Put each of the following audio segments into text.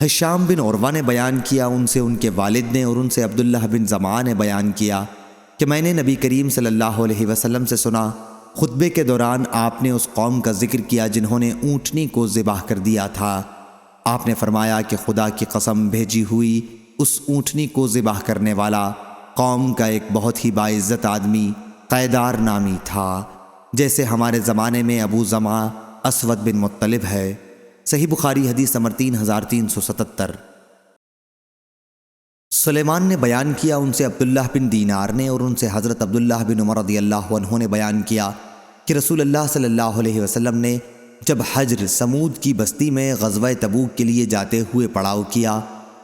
ہشام بن عروہ نے بیان کیا، ان سے ان کے والد نے اور ان سے عبداللہ بن زمعہ نے بیان کیا کہ میں نے نبی کریم صلی اللہ علیہ وسلم سے سنا، خطبے کے دوران آپ نے اس قوم کا ذکر کیا جنہوں نے اونٹنی کو ذبح کر دیا تھا۔ آپ نے فرمایا کہ خدا کی قسم، بھیجی ہوئی اس اونٹنی کو ذبح کرنے والا قوم کا ایک بہت ہی باعزت آدمی قیدار نامی تھا، جیسے ہمارے زمانے میں ابو زمعہ اسود بن مطلب ہے۔ صحیح بخاری حدیث نمبر 3377۔ سلیمان نے بیان کیا، ان سے عبداللہ بن دینار نے اور ان سے حضرت عبداللہ بن عمر رضی اللہ عنہ نے بیان کیا کہ رسول اللہ صلی اللہ علیہ وسلم نے جب حجر سمود کی بستی میں غزوہ تبوک کے لیے جاتے ہوئے پڑاؤ کیا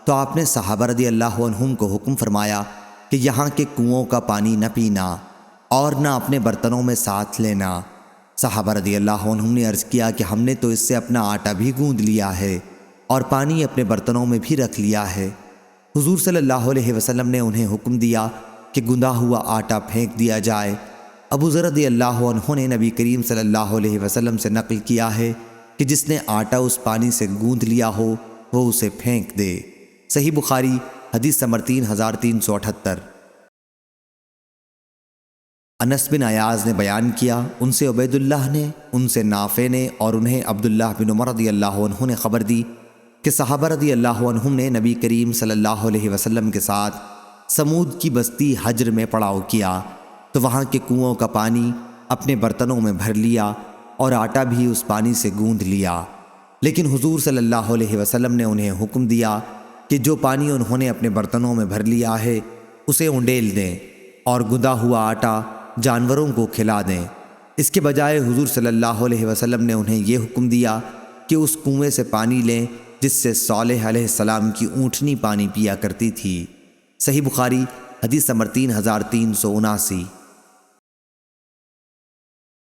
تو آپ نے صحابہ رضی اللہ عنہم کو حکم فرمایا کہ یہاں کے کنوؤں کا پانی نہ پینا اور نہ اپنے برتنوں میں ساتھ لینا۔ صحابہ رضی اللہ عنہم نے عرض کیا کہ ہم نے تو اس سے اپنا آٹا بھی گوندھ لیا ہے اور پانی اپنے برتنوں میں بھی رکھ لیا ہے۔ حضور صلی اللہ علیہ وسلم نے انہیں حکم دیا کہ گندھا ہوا آٹا پھینک دیا جائے۔ ابو ذر رضی اللہ عنہ نے نبی کریم صلی اللہ علیہ وسلم سے نقل کیا ہے کہ جس نے آٹا اس پانی سے گوندھ لیا ہو وہ اسے پھینک دے۔ صحیح بخاری حدیث نمبر 3378۔ انس بن عیاض نے بیان کیا، ان سے عبید اللہ نے، ان سے نافع نے اور انہیں عبداللہ بن عمر رضی اللہ عنہ نے خبر دی کہ صحابہ رضی اللہ عنہم نے نبی کریم صلی اللہ علیہ وسلم کے ساتھ سمود کی بستی حجر میں پڑاؤ کیا تو وہاں کے کنوؤں کا پانی اپنے برتنوں میں بھر لیا اور آٹا بھی اس پانی سے گوندھ لیا، لیکن حضور صلی اللہ علیہ وسلم نے انہیں حکم دیا کہ جو پانی انہوں نے اپنے برتنوں میں بھر لیا ہے اسے انڈیل دیں اور گندھا ہوا آٹا جانوروں کو کھلا دیں۔ اس کے بجائے حضور صلی اللہ علیہ وسلم نے انہیں یہ حکم دیا کہ اس کنویں سے پانی لیں جس سے صالح علیہ السلام کی اونٹنی پانی پیا کرتی تھی۔ صحیح بخاری حدیث نمبر 3379۔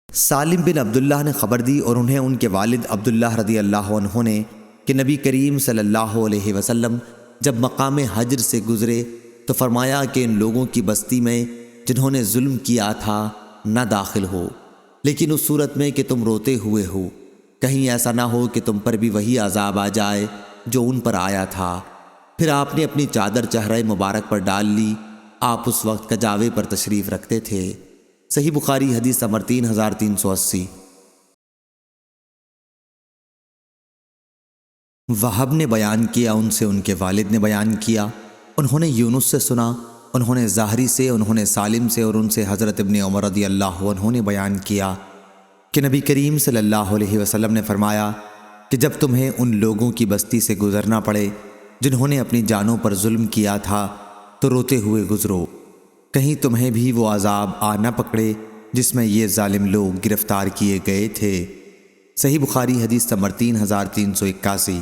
سالم بن عبداللہ نے خبر دی اور انہیں ان کے والد عبداللہ رضی اللہ عنہ نے کہ نبی کریم صلی اللہ علیہ وسلم جب مقام حجر سے گزرے تو فرمایا کہ ان لوگوں کی بستی میں جنہوں نے ظلم کیا تھا نہ داخل ہو، لیکن اس صورت میں کہ تم روتے ہوئے ہو، کہیں ایسا نہ ہو کہ تم پر بھی وہی عذاب آ جائے جو ان پر آیا تھا۔ پھر آپ نے اپنی چادر چہرہ مبارک پر ڈال لی۔ آپ اس وقت کجاوے پر تشریف رکھتے تھے۔ صحیح بخاری حدیث نمبر 3380۔ وہب نے بیان کیا، ان سے ان کے والد نے بیان کیا، انہوں نے یونس سے سنا، انہوں نے زہری سے، انہوں نے سالم سے اور ان سے حضرت ابن عمر رضی اللہ عنہ نے بیان کیا کہ نبی کریم صلی اللہ علیہ وسلم نے فرمایا کہ جب تمہیں ان لوگوں کی بستی سے گزرنا پڑے جنہوں نے اپنی جانوں پر ظلم کیا تھا تو روتے ہوئے گزرو، کہیں تمہیں بھی وہ عذاب آ نہ پکڑے جس میں یہ ظالم لوگ گرفتار کیے گئے تھے۔ صحیح بخاری حدیث نمبر 3381۔